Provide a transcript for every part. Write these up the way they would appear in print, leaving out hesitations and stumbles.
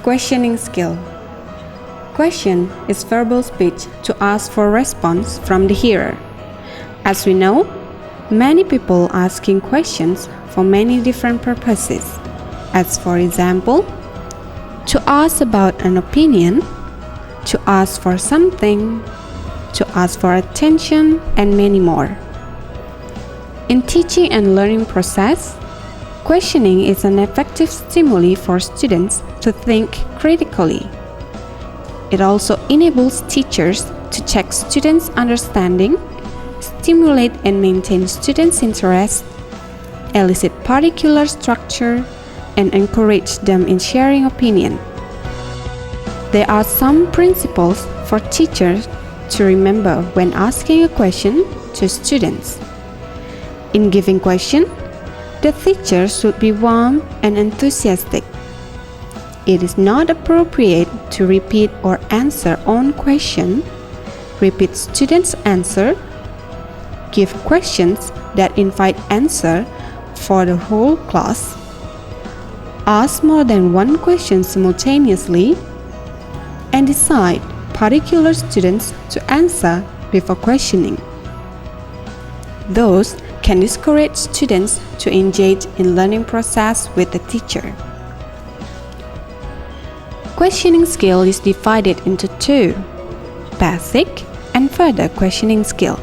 Questioning skill. Question is verbal speech to ask for response from the hearer. As we know, many people asking questions for many different purposes, as for example, to ask about an opinion, to ask for something, to ask for attention, and many more. In teaching and learning process, questioning is an effective stimuli for students to think critically. It also enables teachers to check students' understanding, stimulate and maintain students' interest, elicit particular structure, and encourage them in sharing opinion. There are some principles for teachers to remember when asking a question to students. In giving question, the teacher should be warm and enthusiastic. It is not appropriate to repeat or answer own question, repeat students' answer, give questions that invite answer for the whole class, ask more than one question simultaneously, and decide particular students to answer before questioning. Those can discourage students to engage in learning process with the teacher. Questioning skill is divided into two, basic and further questioning skill.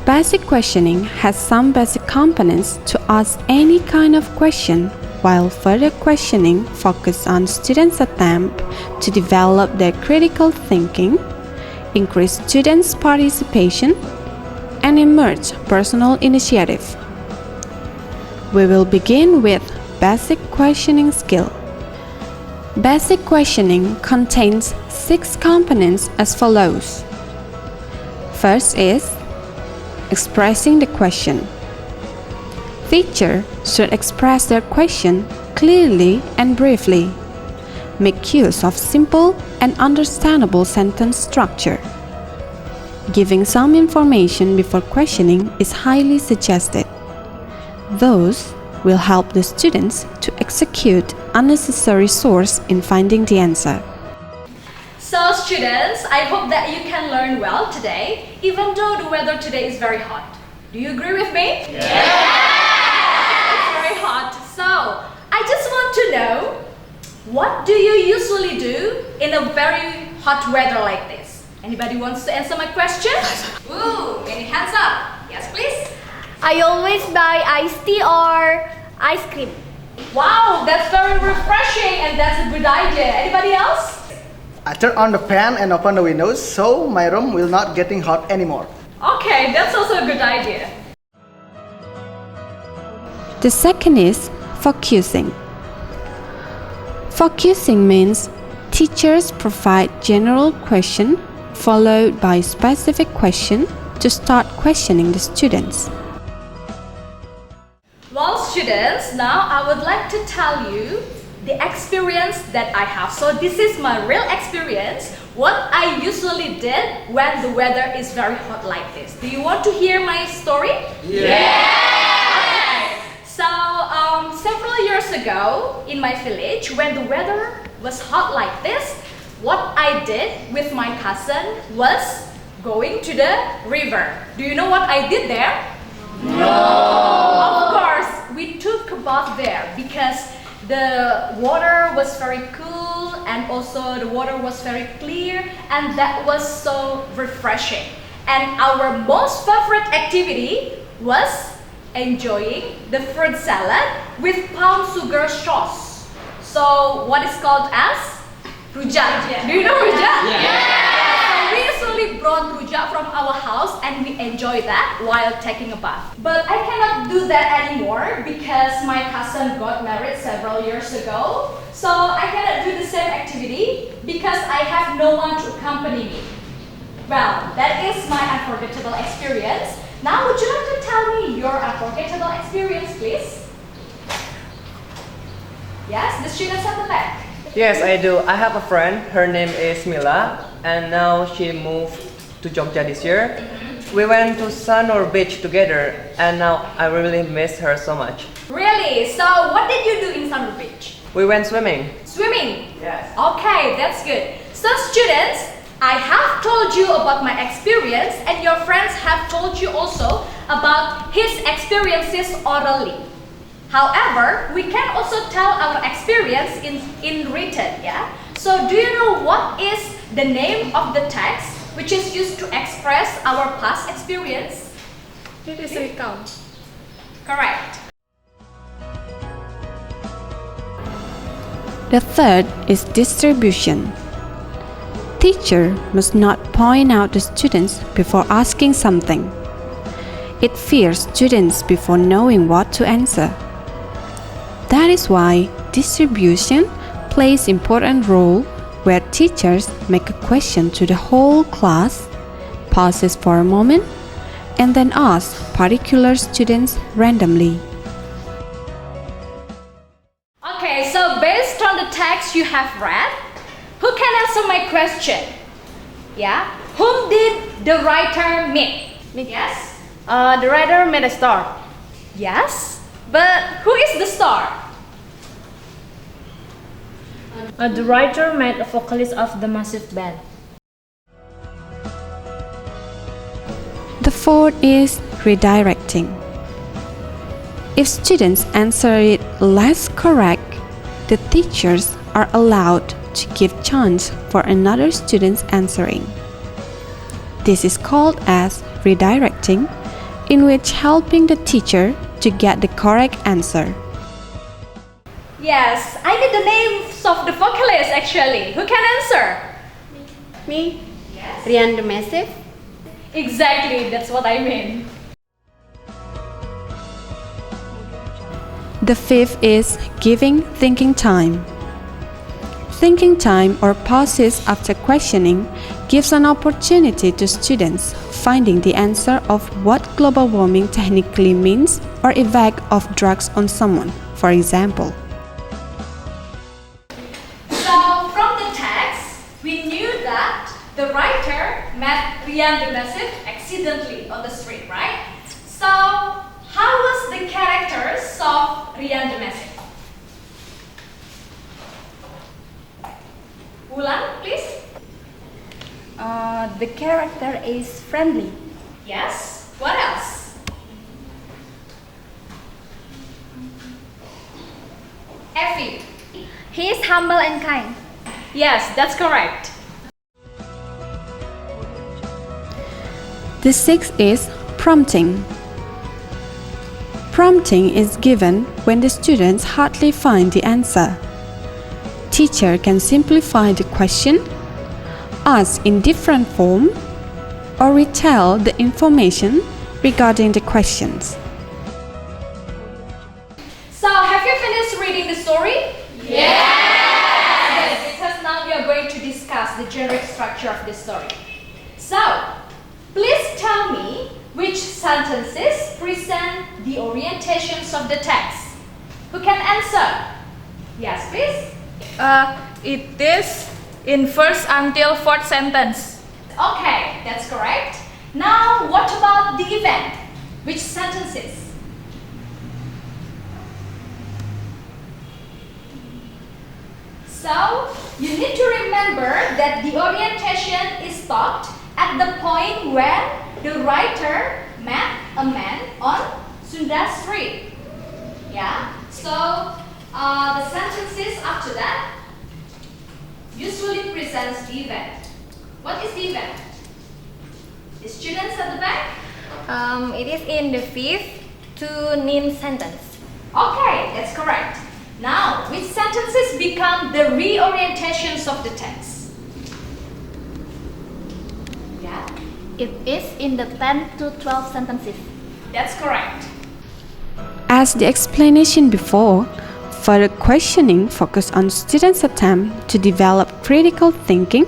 Basic questioning has some basic components to ask any kind of question, while further questioning focuses on students' attempt to develop their critical thinking, increase students' participation, and emerge personal initiative. We will begin with basic questioning skill. Basic questioning contains 6 components as follows. First is expressing the question. Teacher should express their question clearly and briefly. Make use of simple and understandable sentence structure. Giving some information before questioning is highly suggested. Those will help the students to execute unnecessary source in finding the answer. So students, I hope that you can learn well today, even though the weather today is very hot. Do you agree with me? It's very hot. So, I just want to know, what do you usually do in a very hot weather like this? Anybody wants to answer my question? Ooh, any hands up? Yes, please. I always buy iced tea or ice cream. Wow, that's very refreshing and that's a good idea. Anybody else? I turn on the fan and open the windows so my room will not getting hot anymore. Okay, that's also a good idea. The second is focusing. Focusing means teachers provide general question followed by specific question to start questioning the students. Well, students, now I would like to tell you the experience that I have. So this is my real experience, what I usually did when the weather is very hot like this. Do you want to hear my story? Okay. So several years ago in my village, when the weather was hot like this, what I did with my cousin was going to the river. Do you know what I did there? No! Of course, we took a bath there because the water was very cool and also the water was very clear and that was so refreshing. And our most favorite activity was enjoying the fruit salad with palm sugar sauce. So what is called as rujak. Do you know rujak? So we usually brought rujak from our house and we enjoy that while taking a bath. But I cannot do that anymore because my cousin got married several years ago. So I cannot do the same activity because I have no one to accompany me. Well, that is my unforgettable experience. Now would you like to tell me your unforgettable experience, please? Yes, the students at the back. Yes, I do. I have a friend. Her name is Mila, and now she moved to Jogja this year. We went to sun or beach together, and now I really miss her so much. Really? So what did you do in Summer Beach? We went swimming. Swimming? Yes. Okay, that's good. So students, I have told you about my experience and your friends have told you also about his experiences orally. However, we can also tell our experience in written, yeah? So do you know what is the name of the text which is used to express our past experience? It is recount. Correct. The third is distribution. Teacher must not point out the students before asking something. It fears students before knowing what to answer. That is why distribution plays important role where teachers make a question to the whole class, pauses for a moment, and then ask particular students randomly. Okay, so based on the text you have read, who can answer my question? Yeah? Whom did the writer meet? Yes? The writer made a star. Yes? But who is the star? The writer met a vocalist of the massive band. The fourth is redirecting. If students answer it less correct, the teachers are allowed to give chance for another student's answering. This is called as redirecting, in which helping the teacher to get the correct answer. Yes, I need the names of the vocalists actually. Who can answer? Me? Yes. Rian the Massive. Exactly, that's what I mean. The fifth is giving thinking time. Thinking time or pauses after questioning gives an opportunity to students finding the answer of what global warming technically means or effect of drugs on someone, for example. So from the text, we knew that the writer met Rian the Massive accidentally on the street, right? So how was the characters of Rian the Massive? Wulan, please. The character is friendly. Yes. What else? Effie. He is humble and kind. Yes, that's correct. The sixth is prompting. Prompting is given when the students hardly find the answer. Teacher can simplify the question, ask in different form, or retell the information regarding the questions. So, have you finished reading the story? Yes! Because now we are going to discuss the generic structure of the story. So, please tell me which sentences present the orientations of the text. Who can answer? Yes, please. It is in first until fourth sentence. Okay, that's correct. Now, what about the event? Which sentences? So, you need to remember that the orientation is stopped at the point when the writer met a man on Sunda Street. Yeah? So, the sentences after that usually presents the event. What is the event? The students at the back? It is in the fifth to ninth sentence. Okay, that's correct. Now, which sentences become the reorientations of the text? Yeah, It is in the 10 to 12 sentences. that's correct. As the explanation before, further questioning focus on students' attempt to develop critical thinking,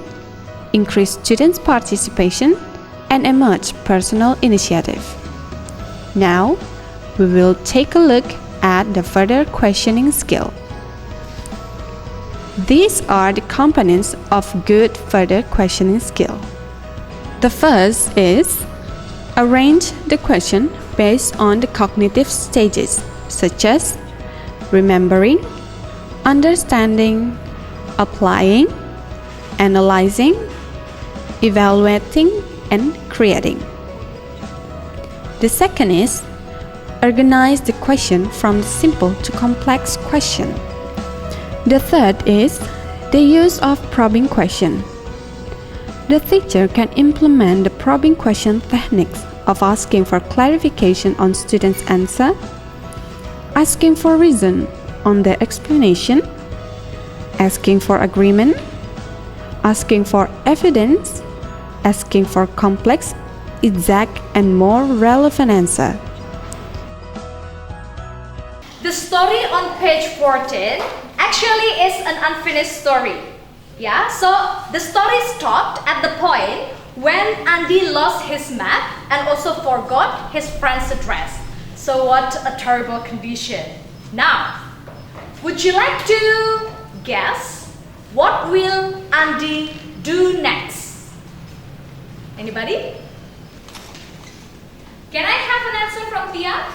increase students' participation, and emerge personal initiative. Now, we will take a look at the further questioning skill. These are the components of good further questioning skill. The first is Arrange the question based on the cognitive stages, such as remembering, understanding, applying, analyzing, evaluating, and creating. The second is organize the question from simple to complex question. The third is the use of probing question. The teacher can implement the probing question techniques of asking for clarification on students' answer, asking for reason on their explanation, asking for agreement, asking for evidence, asking for complex, exact, and more relevant answer. The story on page 14 actually is an unfinished story. Yeah, so the story stopped at the point when Andy lost his map and also forgot his friend's address. So what a terrible condition. Now, would you like to guess what will Andy do next? Anybody? Can I have an answer from Tia?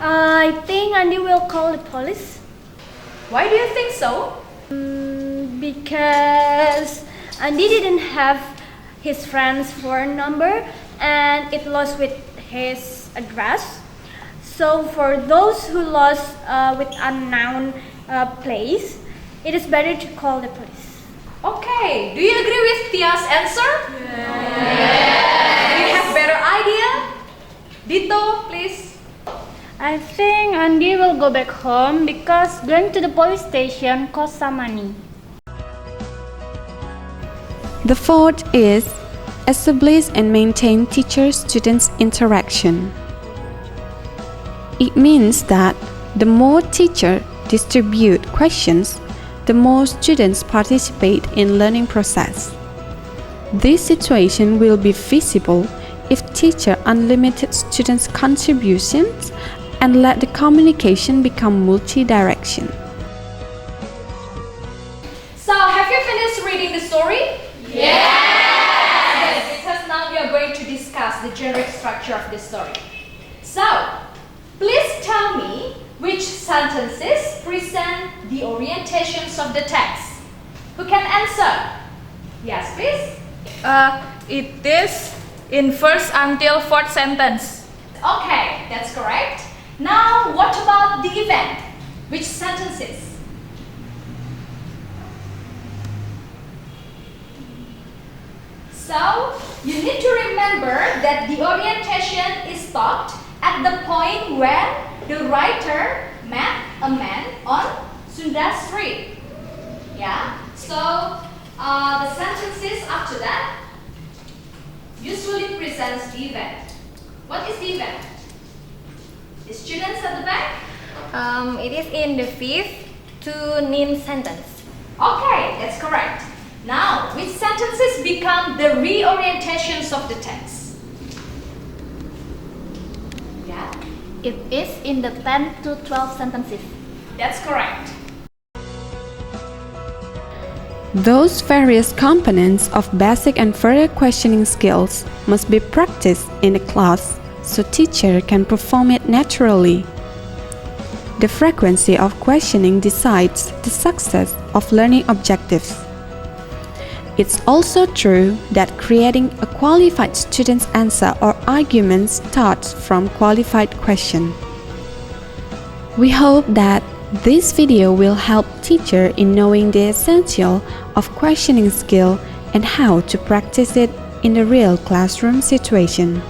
I think Andy will call the police. Why do you think so? Because Andy didn't have his friend's phone number and it lost with his address. So for those who lost with unknown place, it is better to call the police. Okay, do you agree with Tia's answer? Yeah. Do you have better idea? Dito, please. I think Andy will go back home because going to the police station costs some money. The fourth is establish and maintain teacher-student interaction. It means that the more teachers distribute questions, the more students participate in learning process. This situation will be feasible if teacher unlimited students' contributions and let the communication become multi-direction. So, have you finished reading the story? Yes! Because now we are going to discuss the generic structure of the story. So, please tell me which sentences present the orientations of the text. Who can answer? Yes, please. It is in first until fourth sentence. Okay, that's correct. Now, what about the event? Which sentences? So, you need to remember that the orientation is stopped at the point when the writer met a man on Sunda Street. Yeah, so the sentences after that usually presents the event. What is the event? The students at the back? It is in the 5th to 9th sentence. Okay, that's correct. Now, which sentences become the reorientations of the text? Yeah, It is in the 10 to 12 sentences. that's correct. Those various components of basic and further questioning skills must be practiced in the class so teacher can perform it naturally. The frequency of questioning decides the success of learning objectives. It's also true that creating a qualified student's answer or argument starts from qualified question. We hope that this video will help teacher in knowing the essential of questioning skill and how to practice it in the real classroom situation.